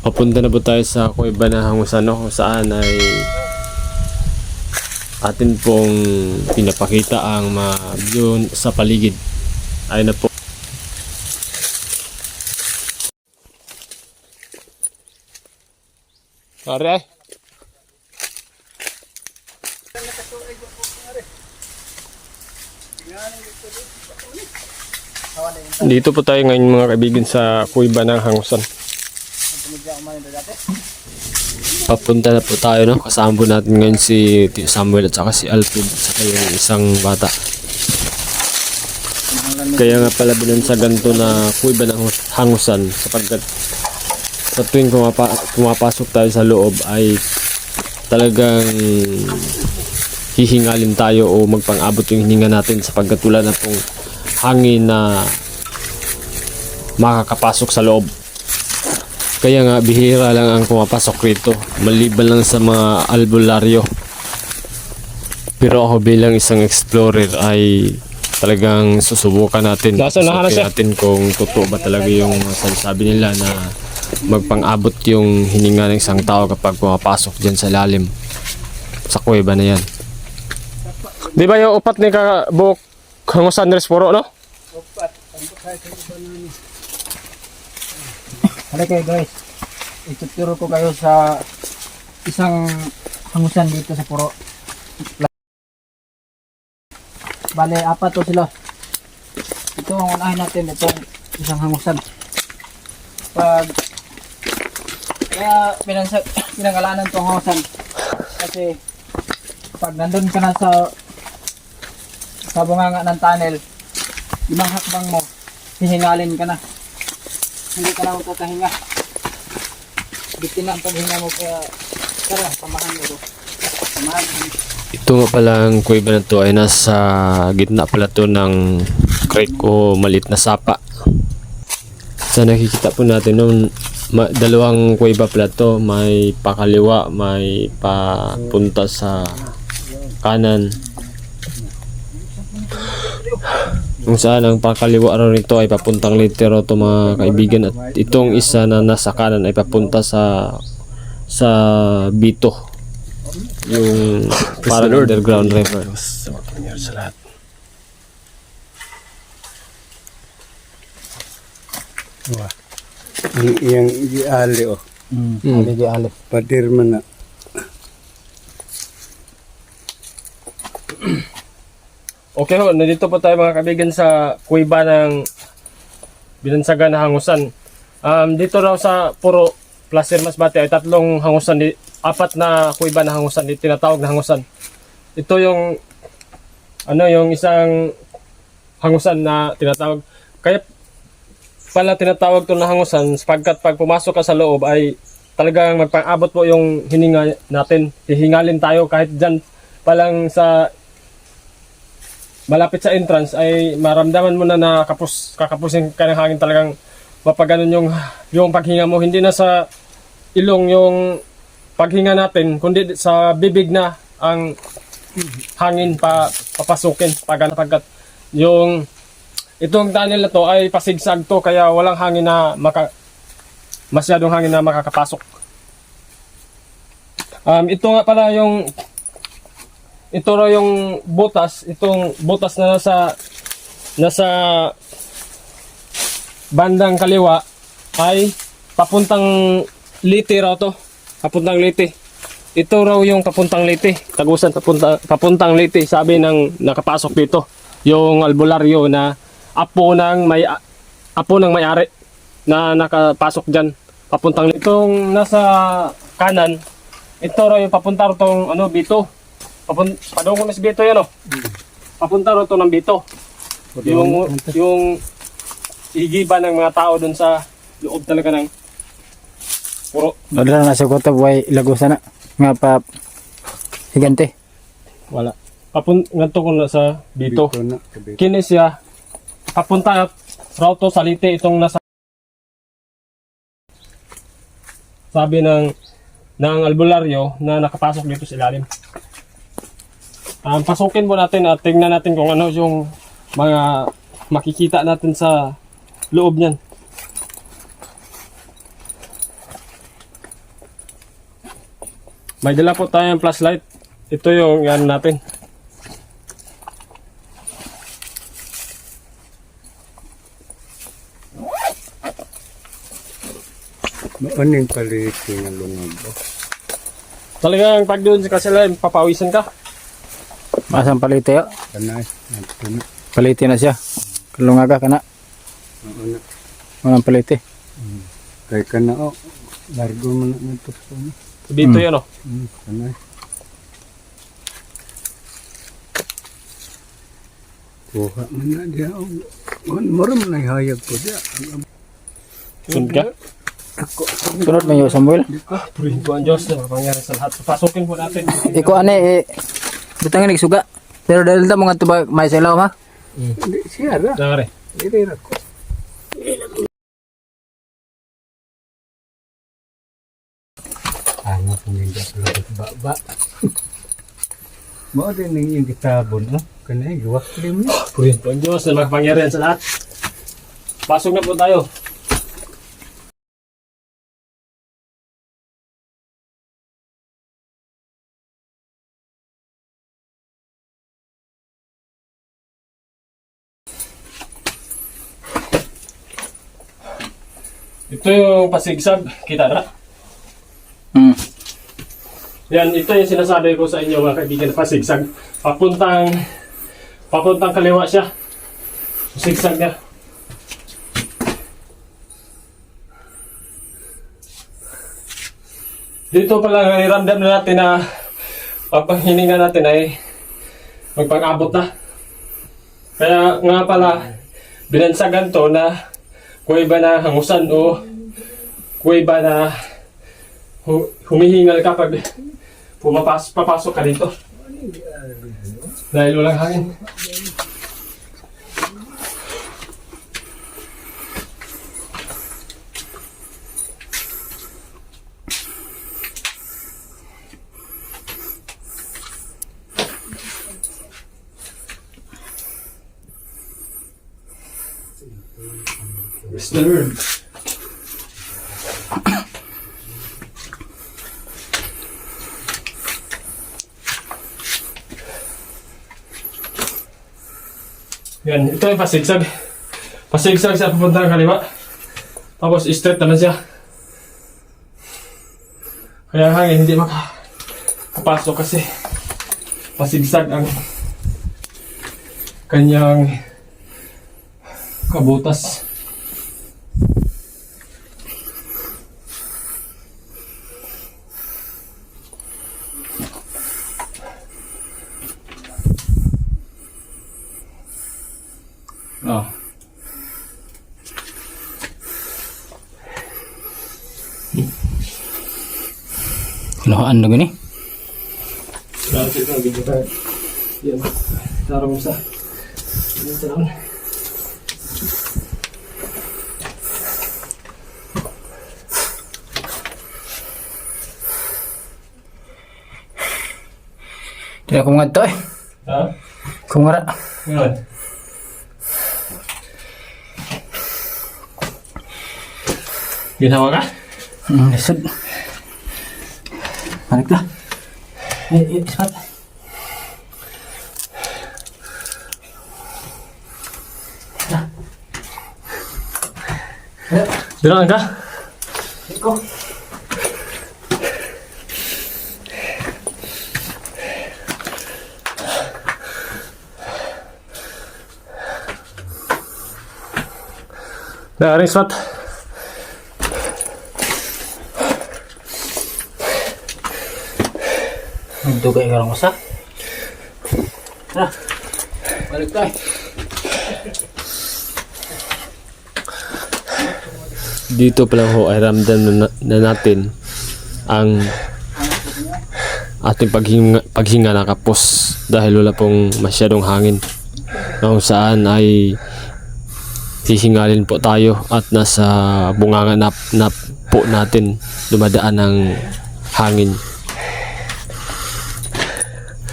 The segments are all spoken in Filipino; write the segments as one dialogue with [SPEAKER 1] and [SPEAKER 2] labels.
[SPEAKER 1] Papunta na po tayo sa kuweba na Hangusan, no? Kung saan ay atin pong pinapakita ang mga view sa paligid. Ayun na po. Pare, dito po tayo ngayon mga kaibigan sa kuweba ng Hangusan. Papunta na po tayo, no? Kasama po natin ngayon si Tio Samuel at saka si Alfred at saka yung isang bata. Kaya nga pala binansagan to na kuweba ng Hangusan sapagkat sa tuwing pumapasok tayo sa loob ay talagang hihingalin tayo o magpang-abot yung hininga natin sapagkat wala na pong hangin na makakapasok sa loob. Kaya nga bihira lang ang pumapasok rito maliban lang sa mga albularyo. Pero ako bilang isang explorer ay talagang susubukan natin. Natin kung totoo ba talaga yung sinasabi nila na magpang-abot yung hininga ng isang tao kapag pumapasok dyan sa lalim sa kuweba na yan. Di ba yung upat ni Kabuk Hangusan Resporo, no?
[SPEAKER 2] Upat. Halika guys, ituturo ko kayo sa isang hangusan dito sa Puro. Bale, apat to sila. Ito ang unahin natin, itong isang hangusan. Kaya pinangalanan itong hangusan kasi pag nandun ka na sa bunganga ng tunnel, limang hakbang mo, hihingalin ka na. Hindi ka na magkakahinga. Bitin na ang paghinga mo, kaya tara, samahan mo ito. Samahan mo.
[SPEAKER 1] Ito nga pala ang kuweba na to ay nasa gitna pala to ng creek o maliit na sapa. Sa nakikita po natin nung dalawang kuweba pala to, may pakaliwa, may papunta sa kanan. Kung saan ang pakaliwa rin nito ay papuntang Litero to mga kaibigan, at itong isa na nasa kanan ay papunta sa Bito, yung parang underground river. Sa lahat.
[SPEAKER 3] Yang giali oh.
[SPEAKER 2] Ali.
[SPEAKER 3] Padir man na.
[SPEAKER 1] Okay ho, nandito po tayo mga kaibigan sa kuweba ng binansagan na Hangusan. Dito raw sa Puro, Placer Masbate ay tatlong hangusan, apat na kuweba na hangusan, tinatawag na hangusan. Ito yung yung isang hangusan na tinatawag. Kaya pala tinatawag to na hangusan sapagkat pag pumasok ka sa loob ay talagang magpang-abot po yung hininga natin. Hihingalin tayo kahit dyan palang sa malapit sa entrance ay maramdaman mo na kakapusin ka ng hangin, talagang mapaganon yung paghinga mo. Hindi na sa ilong yung paghinga natin, kundi sa bibig na ang hangin papasukin pagkat yung itong tunnel na to ay pasigsag to, kaya walang hangin na masyadong hangin na makakapasok. Ito nga pala ito raw yung butas, itong butas na nasa bandang kaliwa ay papuntang Liti raw to. Papuntang Liti. Ito raw yung papuntang Liti. Tagusan papuntang Liti, sabi ng nakapasok dito. Yung albularyo na apo ng may-ari na nakapasok diyan. Papuntang Liti. Itong nasa kanan, ito raw yung papunta raw tong Bito. Padungong na si Bito yan, papunta rin ito ng Bito. Yung igiba ng mga tao dun sa loob talaga ng Puro.
[SPEAKER 2] Wala na sa kota buhay lagusan na. Nga pa higante.
[SPEAKER 1] Wala. Nganto ko na sa Bito.
[SPEAKER 3] Na.
[SPEAKER 1] Kini siya papunta raw to sa Liti, itong nasa sabi ng albularyo na nakapasok dito sa ilalim. Pasukin po natin at tingnan natin kung ano yung mga makikita natin sa loob niyan. May dala po tayong flashlight. Ito yung yan natin.
[SPEAKER 3] Maaning paliti nga lungag. Oh.
[SPEAKER 1] Talagang pag doon ka sila, papawisan ka.
[SPEAKER 2] Masang palite yo.
[SPEAKER 3] Kanay. Ito na.
[SPEAKER 2] Palite na siya. Kalungaga ka na.
[SPEAKER 3] Oo na.
[SPEAKER 2] Walang palite.
[SPEAKER 3] Kaya ka na oh. Largo mo na ito.
[SPEAKER 1] Dito yun oh.
[SPEAKER 3] Kanay. Kuha mo na diya. Mura mo na ihayag ko diya.
[SPEAKER 1] Yun ka.
[SPEAKER 2] Sunod na yo Samuel.
[SPEAKER 1] Purihin po ang Diyos na mapangyari sa lahat. Pasukin po natin.
[SPEAKER 2] Iko ane butang ni suga. Pero dahil ta mga tuba may selaw ha.
[SPEAKER 3] Hindi siya ra.
[SPEAKER 1] Nangare.
[SPEAKER 3] Hindi ra ko. Ano kung hindi ako baba. Mo din yung kitabon oh. Kanay luwak rin mo.
[SPEAKER 1] Purihin po ang Diyos na mapangyari sa lahat. Pasok na po tayo. Ito yung pasigsag, kita na? Yan, ito yung sinasabi ko sa inyo mga kaibigan, pasigsag. Papuntang kaliwa siya. Sigsag niya. Dito pala nairamdam na natin na pagpanghininga natin ay magpang-abot na. Kaya nga pala, binansagan to na kuweba na hangusan o kuweba na humihingal ka pag papasok ka dito. Dahil walang hangin. Mr. Yan, ito yung pasigsag. Pasigsag sa papuntang kaliwa. Tapos straight naman siya. Kaya hangin hindi makapasok kasi pasigsag ang kanyang kabutas. Oh.
[SPEAKER 2] Lahaan na gani.
[SPEAKER 1] Grabe ito, video tayo. Yan, tara mo sa. Yan sa naman.
[SPEAKER 2] Tidak ko mga ito eh.
[SPEAKER 1] Ha?
[SPEAKER 2] Kumara.
[SPEAKER 1] Ngayon. Ginawa ka?
[SPEAKER 2] Lisod. Balik na. Ispat.
[SPEAKER 1] Dilaan ka?
[SPEAKER 2] Iko.
[SPEAKER 1] Dari swat.
[SPEAKER 2] Nagdugay ka lang usa. Balik tayo.
[SPEAKER 1] Dito pa lang ho ay ramdam na natin ang ating paghinga nakapos dahil wala pong masyadong hangin. Kung saan ay hihingalin po tayo at nasa bunganga na po natin dumadaan ng hangin.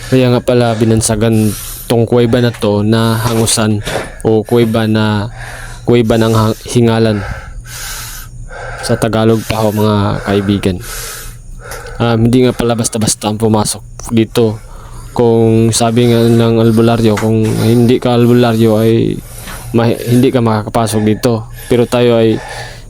[SPEAKER 1] Kaya nga pala binansagan tong kuweba na to na hangusan o kuweba ng hingalan sa Tagalog pa ho mga kaibigan. hindi nga pala basta-basta ang pumasok dito. Kung sabi nga ng albularyo, kung hindi ka albularyo ay hindi ka makakapasok dito. Pero tayo ay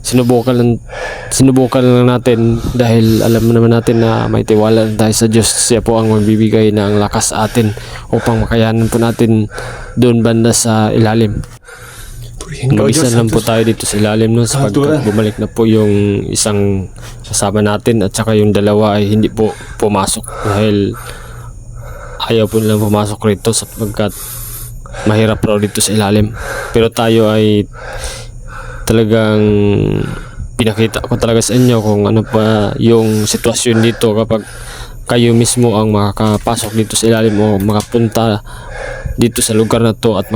[SPEAKER 1] sinubukan lang natin dahil alam naman natin na may tiwala tayo sa Diyos. Siya po ang magbibigay ng lakas sa atin upang makayanan po natin doon banda sa ilalim. Mag-isa lang po tayo dito sa ilalim no, sapagkat bumalik na po yung isang kasama natin at saka yung dalawa ay hindi po pumasok dahil ayaw po nilang pumasok rito sapagkat mahirap raw dito sa ilalim. Pero tayo ay talagang pinakita ko talaga sa inyo kung ano pa yung sitwasyon dito kapag kayo mismo ang makakapasok dito sa ilalim o makapunta dito sa lugar na to at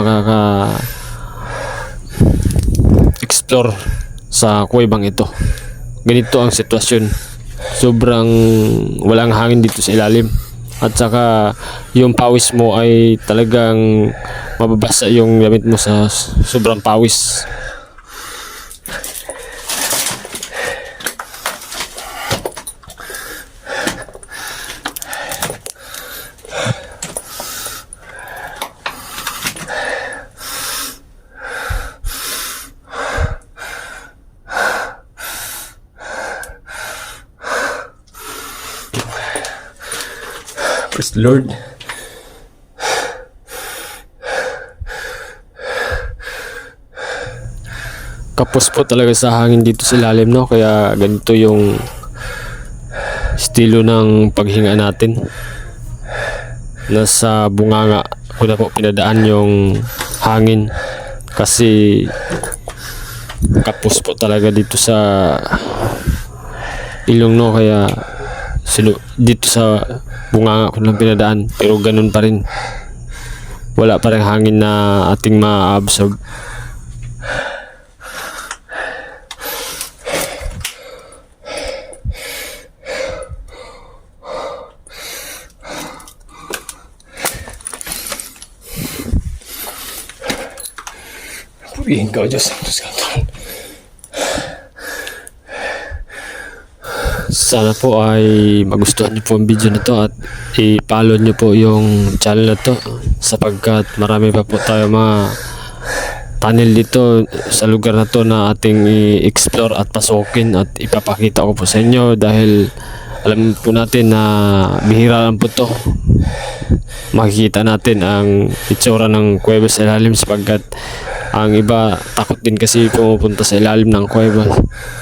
[SPEAKER 1] explore sa kuwebang ito. Ganito ang sitwasyon. Sobrang walang hangin dito sa ilalim. At saka yung pawis mo ay talagang mababasa yung gamit mo sa sobrang pawis.
[SPEAKER 3] Praise the Lord.
[SPEAKER 1] Kapos po talaga sa hangin dito sa ilalim no, kaya ganito yung estilo ng paghinga natin. Nasa bunganga ko na po pinadaan yung hangin kasi kapos po talaga dito sa ilong no, kaya dito sa bunganga ko lang pinadaan pero ganun pa rin, wala pa rin hangin na ating ma-absorb.
[SPEAKER 3] Purihin ka, Diyos. Diyos ka, Tuhan.
[SPEAKER 1] Sana po ay magustuhan niyo po ang video na to at i-follow niyo po yung channel na to sapagkat marami pa po tayo mga tunnel dito sa lugar na to na ating i-explore at pasukin at ipapakita ko po sa inyo dahil alam po natin na bihira lang po to. Makikita natin ang itsura ng kuweba sa ilalim sapagkat ang iba takot din kasi pumupunta sa ilalim ng kuweba.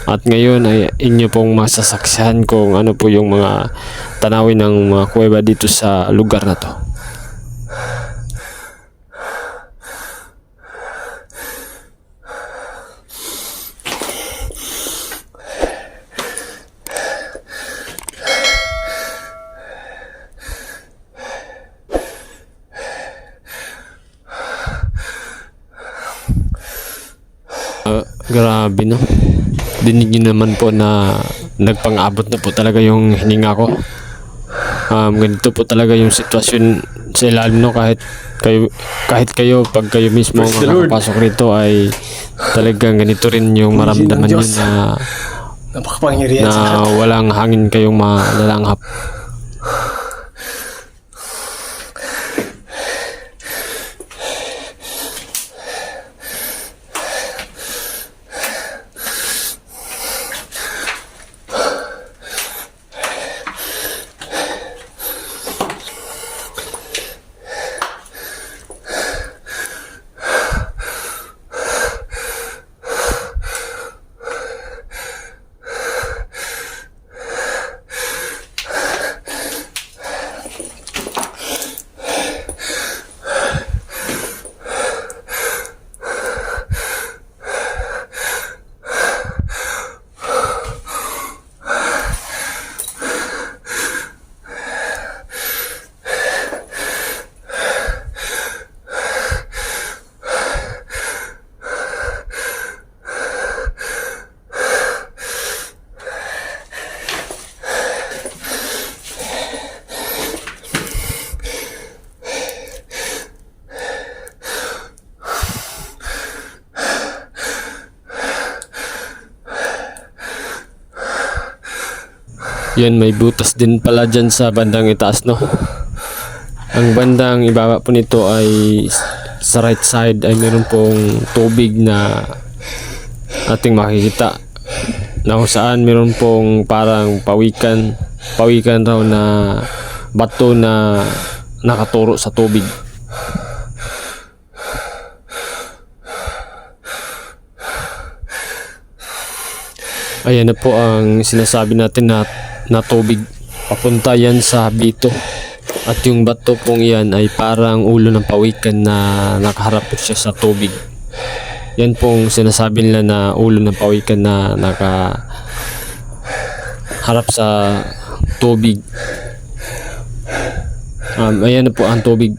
[SPEAKER 1] At ngayon ay inyo pong masasaksihan kung ano po yung mga tanawin ng mga kuweba dito sa lugar na to. Grabe no. Dinig nyo naman po na nagpang-abot na po talaga yung hininga ko. Ganito po talaga yung sitwasyon sa ilalim no, kahit kayo pag kayo mismo makakapasok rito ay talagang ganito rin yung maramdaman nyo na
[SPEAKER 3] Napakapangyarihan sa
[SPEAKER 1] na
[SPEAKER 3] lahat.
[SPEAKER 1] walang hangin kayong malalanghap. Yan, may butas din pala dyan sa bandang itaas, no? Ang bandang ibaba po nito ay sa right side ay meron pong tubig na ating makikita, na kung saan meron pong parang pawikan raw na bato na nakaturo sa tubig. Ayan na po ang sinasabi natin na tubig. Papunta yan sa Bito. At yung bato pong yan ay parang ulo ng pawikan na nakaharap po siya sa tubig. Yan pong sinasabi nila na ulo ng pawikan na nakaharap sa tubig. Ayan na po ang tubig.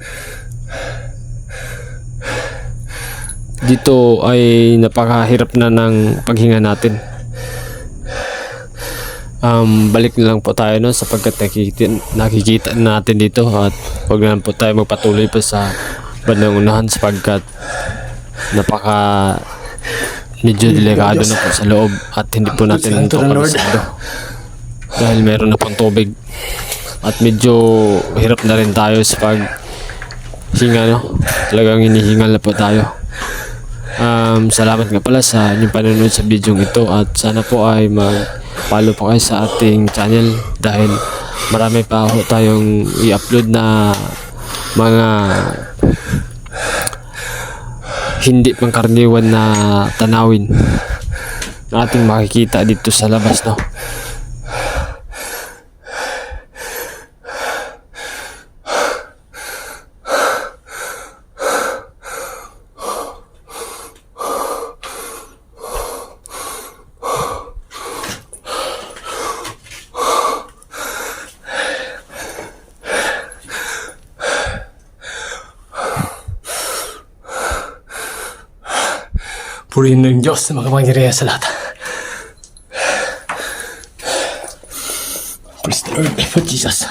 [SPEAKER 1] Dito ay napakahirap na ng paghinga natin. Balik na lang po tayo, no, sapagkat nakikita natin dito, at huwag na lang po tayo magpatuloy pa sa bandang unahan sapagkat medyo delikado na po sa loob at hindi po natin ito kabisado dahil meron na pong tubig at medyo hirap na rin tayo sa paghinga, no? Talagang hinihingal na po tayo. Salamat nga pala sa inyong panonood sa video ito, at sana po ay mag-follow po kayo sa ating channel dahil marami pa ho tayong i-upload na mga hindi pangkaraniwan na tanawin na ating makikita dito sa labas, no? Purihin ng Diyos na makapangyarihan sa lahat. Praise the Lord for Jesus.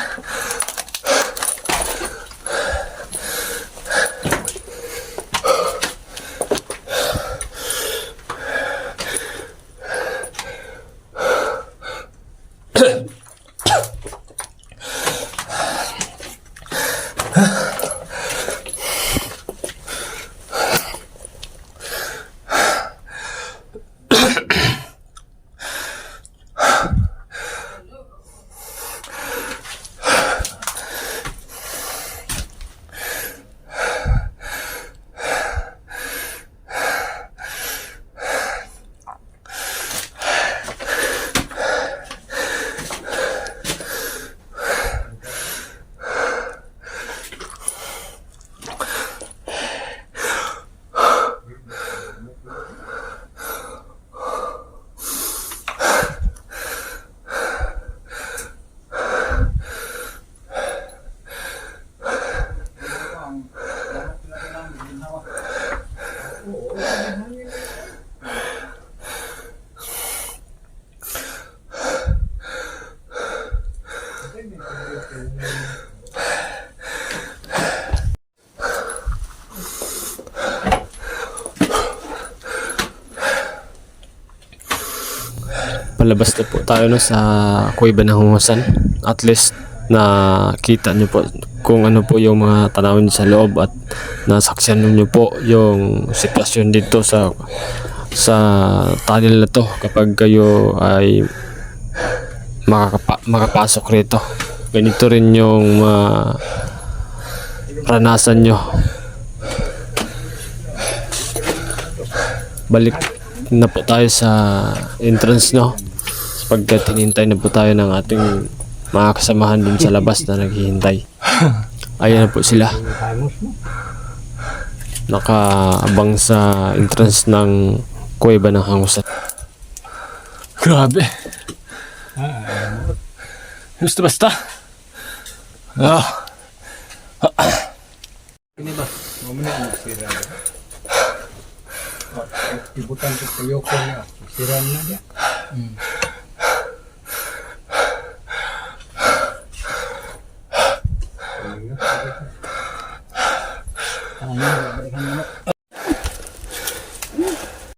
[SPEAKER 1] Palabas na po tayo, no, sa Kuweba ng Hungusan. At least na kita nyo po kung ano po yung mga tanawin sa loob, at nasaksyan nyo po yung sitwasyon dito sa tunnel na to kapag kayo ay makapasok rito. Ganito rin yung ranasan nyo. Balik na po tayo sa entrance, no, sapagkat hinintay na po tayo ng ating mga kasamahan dun sa labas na naghihintay. Ayan na po sila, nakaabang sa entrance ng Kuweba ng Hungusan. Grabe, basta
[SPEAKER 3] Ini ba? Mamaya magsira. Ibutan ko kayo ko na. Siran na dia.